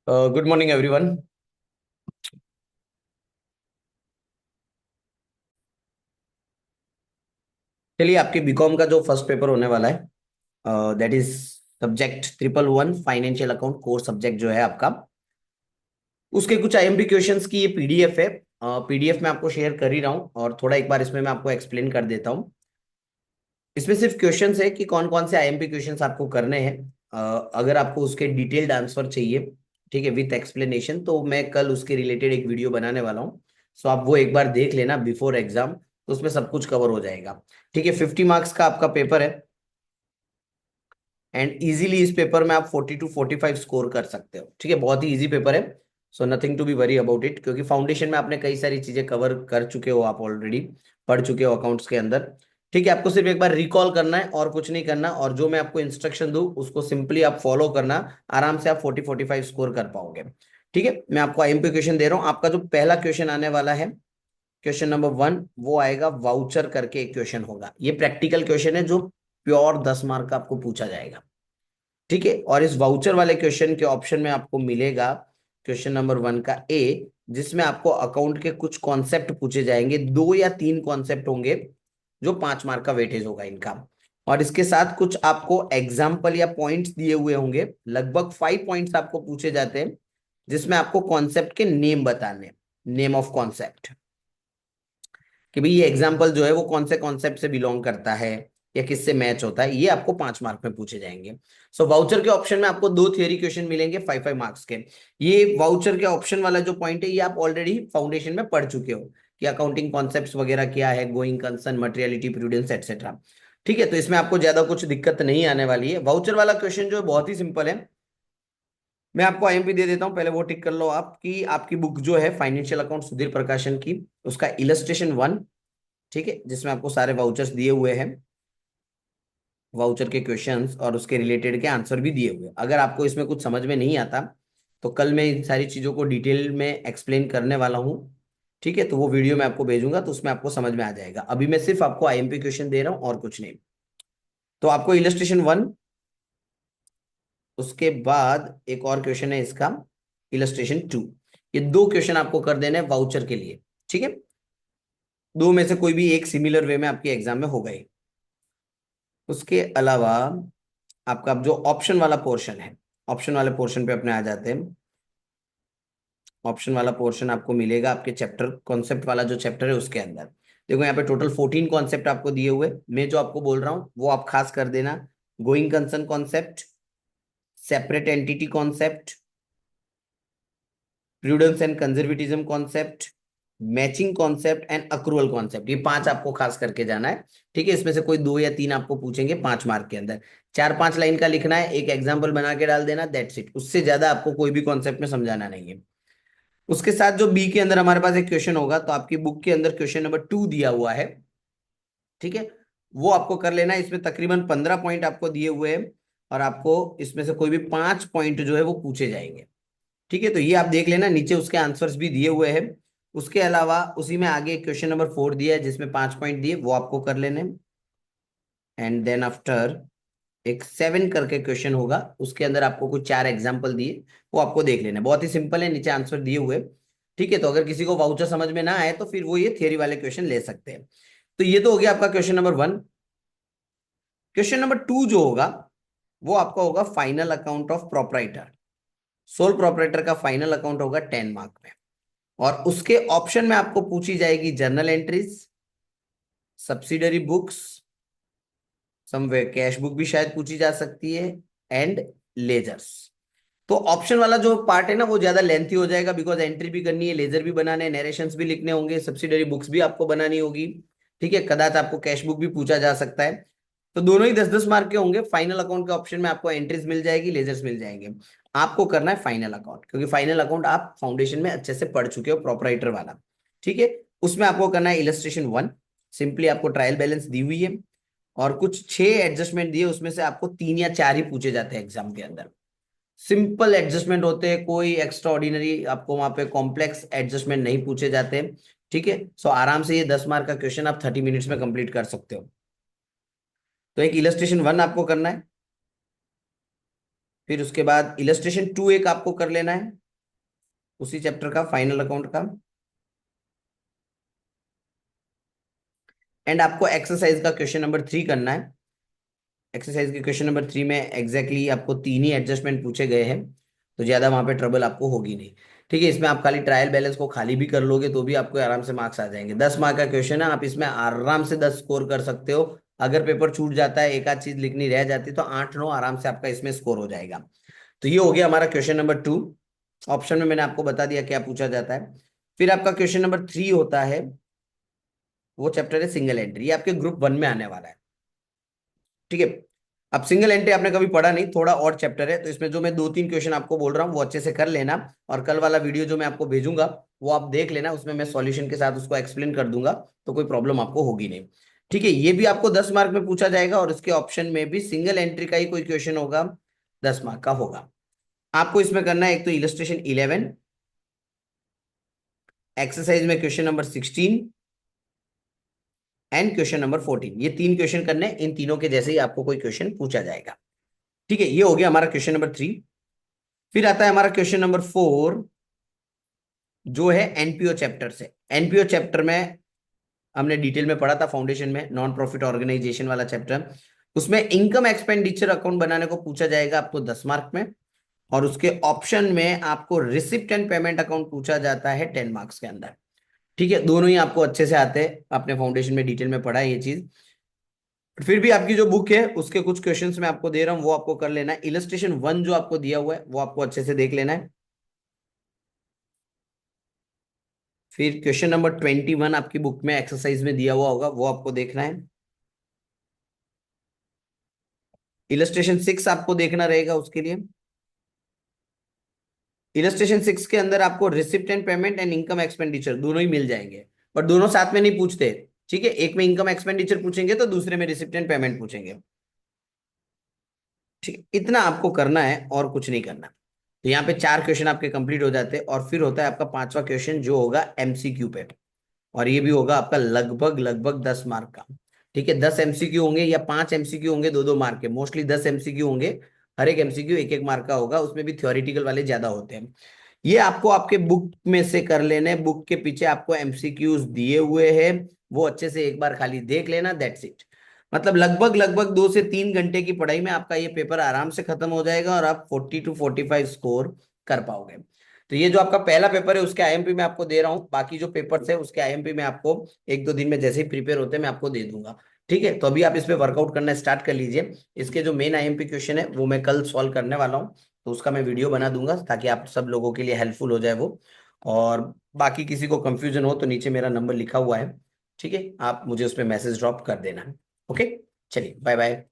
Good morning everyone. चलिए, आपके BCom का जो फर्स्ट पेपर होने वाला है, that is subject 111 financial account core subject जो है आपका, उसके कुछ आईएमपी क्वेश्चंस की ये पीडीएफ है। पीडीएफ में आपको शेयर कर ही रहा हूँ और थोड़ा एक बार इसमें मैं आपको एक्सप्लेन कर देता हूँ। इसमें सिर्फ क्वेश्चंस है कि कौन कौन से आईएमपी क्वेश्चंस आपको करने हैं। अगर आपको उसके डिटेल्ड आंसर चाहिए, ठीक है, विथ एक्सप्लेनेशन, तो मैं कल उसके रिलेटेड एक वीडियो बनाने वाला हूँ। सो आप वो एक बार देख लेना बिफोर एग्जाम, तो उसमें सब कुछ कवर हो जाएगा। ठीक है, 50 मार्क्स का आपका पेपर है एंड इजीली इस पेपर में आप 40 to 45 स्कोर कर सकते हो। ठीक है, बहुत ही इजी पेपर है। So nothing to be worry about it, क्योंकि फाउंडेशन में आपने कई सारी चीजें कवर कर चुके हो, आप ऑलरेडी पढ़ चुके हो अकाउंट्स के अंदर। ठीक है, आपको सिर्फ एक बार रिकॉल करना है और कुछ नहीं करना, और जो मैं आपको इंस्ट्रक्शन दूं उसको सिंपली आप फॉलो करना। आराम से आप 40 45 स्कोर कर पाओगे। ठीक है, मैं आपको आईएमपी क्वेश्चन दे रहा हूँ। आपका जो पहला क्वेश्चन आने वाला है, क्वेश्चन नंबर 1, वो आएगा वाउचर करके एक क्वेश्चन होगा। ये प्रैक्टिकल क्वेश्चन है जो प्योर 10 मार्क का आपको पूछा जाएगा। ठीक है, और इस वाउचर वाले क्वेश्चन के ऑप्शन में आपको मिलेगा क्वेश्चन नंबर 1 का ए, जिसमें आपको अकाउंट के कुछ कॉन्सेप्ट पूछे जाएंगे, 2 या 3 कॉन्सेप्ट होंगे जो 5 मार्क का वेटेज होगा इनका। और इसके साथ कुछ आपको एग्जाम्पल या पॉइंट्स दिए हुए होंगे, लगभग 5 पॉइंट्स आपको पूछे जाते हैं, जिसमें आपको कॉन्सेप्ट के नेम बताने, नेम ऑफ कॉन्सेप्ट, कि भाई ये एग्जाम्पल जो है वो कौन से कॉन्सेप्ट से बिलोंग करता है या किससे मैच होता है। ये आपको 5 मार्क में पूछे जाएंगे। सो वाउचर के ऑप्शन में आपको 2 थियरी क्वेश्चन मिलेंगे 5 5 मार्क्स के। ये वाउचर के ऑप्शन वाला जो पॉइंट है, ये आप ऑलरेडी फाउंडेशन में पढ़ चुके हो कि अकाउंटिंग कॉन्सेप्ट्स वगैरह क्या है, going concern, materiality, prudence, etcetera. ठीक है, तो इसमें आपको ज्यादा कुछ दिक्कत नहीं आने वाली है। वाउचर वाला क्वेश्चन जो है बहुत ही सिंपल है। मैं आपको आईएमपी दे देता हूं, पहले वो टिक कर लो आप कि आपकी बुक जो है फाइनेंशियल अकाउंट सुधीर प्रकाशन की, उसका इलस्ट्रेशन 1, ठीक है, जिसमें आपको सारे वाउचर्स दिए हुए हैं, वाउचर के क्वेश्चंस और उसके रिलेटेड के आंसर भी दिए हुए। अगर आपको इसमें कुछ समझ में नहीं आता, तो कल मैं इन सारी चीजों को डिटेल में एक्सप्लेन करने वाला हूँ। ठीक है, तो वो वीडियो मैं आपको भेजूंगा, तो उसमें आपको समझ में आ जाएगा। अभी मैं सिर्फ आपको आईएमपी क्वेश्चन दे रहा हूँ और कुछ नहीं। तो आपको इलस्ट्रेशन 1, उसके बाद एक और क्वेश्चन है इसका, इलस्ट्रेशन 2। ये 2 क्वेश्चन आपको कर देने हैं वाउचर के लिए। ठीक है, दो में से कोई भी एक सिमिलर वे में आपके एग्जाम में होगा ही। उसके अलावा आपका जो ऑप्शन वाला पोर्शन है, ऑप्शन वाले पोर्शन पे अपने आ जाते हैं। ऑप्शन वाला पोर्शन आपको मिलेगा आपके चैप्टर, कॉन्सेप्ट वाला जो चैप्टर है उसके अंदर। देखो यहाँ पे टोटल 14 कॉन्सेप्ट आपको दिए हुए। मैं जो आपको बोल रहा हूँ वो आप खास कर देना। Going concern concept, separate entity concept, prudence and conservatism concept, matching concept and accrual concept, ये 5 आपको खास करके जाना है। ठीक है, इसमें से कोई 2 या 3 आपको पूछेंगे 5 मार्क के अंदर। 4 5 लाइन का लिखना है, एक एग्जाम्पल बना के डाल देना, दैट्स इट। उससे ज्यादा आपको कोई भी कॉन्सेप्ट में समझाना नहीं है। उसके साथ जो बी के अंदर हमारे पास एक क्वेश्चन होगा, तो आपकी बुक के अंदर क्वेश्चन नंबर 2 दिया हुआ है। ठीक है, वो आपको कर लेना है। इसमें तकरीबन 15 पॉइंट आपको दिए हुए हैं, और आपको इसमें से कोई भी 5 पॉइंट जो है वो पूछे जाएंगे। ठीक है, तो ये आप देख लेना, नीचे उसके आंसर्स भी दिए हुए हैं। उसके अलावा उसी में आगे क्वेश्चन नंबर 4 दिया है, जिसमें 5 पॉइंट दिए, वो आपको कर लेने। एंड देन आफ्टर एक 7 करके क्वेश्चन होगा, उसके अंदर आपको कुछ 4 एग्जाम्पल दिए, वो आपको देख लेना। बहुत ही सिंपल है, नीचे आंसर दिए हुए। ठीक है, तो अगर किसी को वाउचर समझ में ना आए तो फिर वो ये थियरी वाले क्वेश्चन ले सकते हैं। तो ये तो हो गया आपका क्वेश्चन नंबर 1। क्वेश्चन नंबर 2 जो होगा, वो आपका होगा final account of proprietor. Sole proprietor का फाइनल अकाउंट होगा 10 मार्क में, और उसके ऑप्शन में आपको पूछी जाएगी journal entries, subsidiary books, somewhere cash book भी शायद पूछी जा सकती है, एंड लेजर्स। तो ऑप्शन वाला जो पार्ट है ना, वो ज्यादा लेंथी हो जाएगा, बिकॉज एंट्री भी करनी है, लेजर भी बनाने हैं, नरेशंस भी लिखने होंगे, सब्सिडरी बुक्स भी आपको बनानी होगी। ठीक है, कदाच आपको कैश बुक भी पूछा जा सकता है। तो दोनों ही 10 10 मार्क के होंगे। फाइनल अकाउंट के ऑप्शन में आपको एंट्रीज मिल जाएगी, लेजर्स मिल जाएंगे। आपको करना है फाइनल अकाउंट, क्योंकि फाइनल अकाउंट आप फाउंडेशन में अच्छे से पढ़ चुके हो, प्रोपराइटर वाला। ठीक है, उसमें आपको करना है इलस्ट्रेशन 1। सिंपली आपको ट्रायल बैलेंस दी हुई है, और कुछ 6 एडजस्टमेंट दिए, उसमें से आपको 3 या 4 ही पूछे जाते हैं एग्जाम के अंदर। सिंपल एडजस्टमेंट होते हैं, कोई एक्स्ट्रा ऑर्डिनरी आपको वहां पे कॉम्प्लेक्स एडजस्टमेंट नहीं पूछे जाते। ठीक है, सो आराम से ये 10 मार्क का क्वेश्चन आप 30 मिनट्स में कंप्लीट कर सकते हो। तो एक इलस्ट्रेशन 1 आपको करना है, फिर उसके बाद इलस्ट्रेशन 2 एक आपको कर लेना है उसी चैप्टर का, फाइनल अकाउंट का। एंड आपको एक्सरसाइज का क्वेश्चन नंबर 3 करना है। एक्सरसाइज के क्वेश्चन नंबर 3 में एग्जैक्टली आपको 3 ही एडजस्टमेंट पूछे गए हैं, तो ज्यादा वहां पे ट्रबल आपको होगी नहीं। ठीक है, इसमें आप खाली ट्रायल बैलेंस को खाली भी कर लोगे तो भी आपको आराम से मार्क्स आ जाएंगे। 10 मार्क का क्वेश्चन है, आप इसमें आराम से 10 स्कोर कर सकते हो। अगर पेपर छूट जाता है, एक आध चीज लिखनी रह जाती है, तो 8-9 आराम से आपका इसमें स्कोर हो जाएगा। तो ये हो गया हमारा क्वेश्चन नंबर 2। ऑप्शन में मैंने आपको बता दिया क्या पूछा जाता है। फिर आपका क्वेश्चन नंबर 3 होता है, वो चैप्टर है सिंगल एंट्री। ये आपके ग्रुप 1 में आने वाला है। ठीक है, अब सिंगल एंट्री आपने कभी पढ़ा नहीं, थोड़ा और चैप्टर है, तो इसमें जो मैं 2-3 क्वेश्चन आपको बोल रहा हूँ वो अच्छे से कर लेना। और कल वाला वीडियो जो मैं आपको भेजूंगा वो आप देख लेना, उसमें मैं सॉल्यूशन के साथ उसको एक्सप्लेन कर दूंगा, तो कोई प्रॉब्लम आपको होगी नहीं। ठीक है, ये भी आपको 10 मार्क में पूछा जाएगा, और इसके ऑप्शन में भी सिंगल एंट्री का ही कोई क्वेश्चन होगा, 10 मार्क का होगा। आपको इसमें करना है एक तो इलस्ट्रेशन 11, एक्सरसाइज में question number 16 and question number 14। ये 3 क्वेश्चन करने हैं, इन तीनों के जैसे ही आपको कोई क्वेश्चन पूछा जाएगा। ठीक है, ये हो गया हमारा क्वेश्चन नंबर 3। फिर आता है हमारा क्वेश्चन नंबर 4, जो है एनपीओ चैप्टर से। एनपीओ चैप्टर में हमने डिटेल में पढ़ा था फाउंडेशन में, नॉन प्रॉफिट ऑर्गेनाइजेशन वाला चैप्टर। उसमें इनकम एक्सपेंडिचर अकाउंट बनाने को पूछा जाएगा आपको 10 मार्क में, और उसके ऑप्शन में आपको रिसिप्ट एंड पेमेंट अकाउंट पूछा जाता है 10 मार्क्स के अंदर। ठीक है, दोनों ही आपको अच्छे से आते हैं, आपने फाउंडेशन में डिटेल में पढ़ा है ये चीज। फिर भी आपकी जो बुक है उसके कुछ क्वेश्चंस मैं आपको दे रहा हूं, वो आपको कर लेना है। इलस्ट्रेशन 1 जो आपको दिया हुआ है वो आपको अच्छे से देख लेना है। फिर क्वेश्चन नंबर 21 आपकी बुक में एक्सरसाइज में दिया हुआ होगा, वो आपको देखना है। इलस्ट्रेशन 6 आपको देखना रहेगा उसके लिए। इलस्ट्रेशन 6 के अंदर आपको receipt and payment and income expenditure दोनों ही मिल जाएंगे, पर दोनों साथ में नहीं पूछते। ठीक है, एक में इनकम एक्सपेंडिचर पूछेंगे तो दूसरे में रिसिप्ट एंड पेमेंट पूछेंगे। ठीक है, इतना आपको करना है और कुछ नहीं करना। तो यहाँ पे 4 क्वेश्चन आपके कंप्लीट हो जाते हैं, और फिर होता है आपका 5वां क्वेश्चन जो होगा एमसीक्यू पे। और ये भी होगा आपका लगभग लगभग 10 मार्क का। ठीक है, 10 एमसीक्यू होंगे या 5 एमसीक्यू होंगे, 2-2 मार्क के, मोस्टली 10 एमसीक्यू होंगे। हर एक एमसीक्यू 1-1 मार्क का होगा, उसमें भी थ्योरेटिकल वाले ज्यादा होते हैं। ये आपको आपके बुक में से कर लेने, बुक के पीछे आपको एमसीक्यूज दिए हुए हैं, वो अच्छे से एक बार खाली देख लेना, दैट्स इट। मतलब लगभग लगभग 2 से 3 घंटे की पढ़ाई में आपका ये पेपर आराम से खत्म हो जाएगा, और आप 40 to 45 स्कोर कर पाओगे। तो ये जो आपका पहला पेपर है उसके आईएमपी मैं आपको दे रहा हूँ, बाकी जो पेपर्स है उसके आईएमपी मैं आपको 1-2 दिन में जैसे ही प्रिपेयर होते हैं मैं आपको दे दूंगा। ठीक है, तो अभी आप इस पे वर्कआउट करना स्टार्ट कर लीजिए। इसके जो मेन आईएमपी क्वेश्चन है वो मैं कल सॉल्व करने वाला हूँ, तो उसका मैं वीडियो बना दूंगा ताकि आप सब लोगों के लिए हेल्पफुल हो जाए वो। और बाकी किसी को कंफ्यूजन हो तो नीचे मेरा नंबर लिखा हुआ है। ठीक है, आप मुझे उस पर मैसेज ड्रॉप कर देना। ओके, चलिए बाय बाय।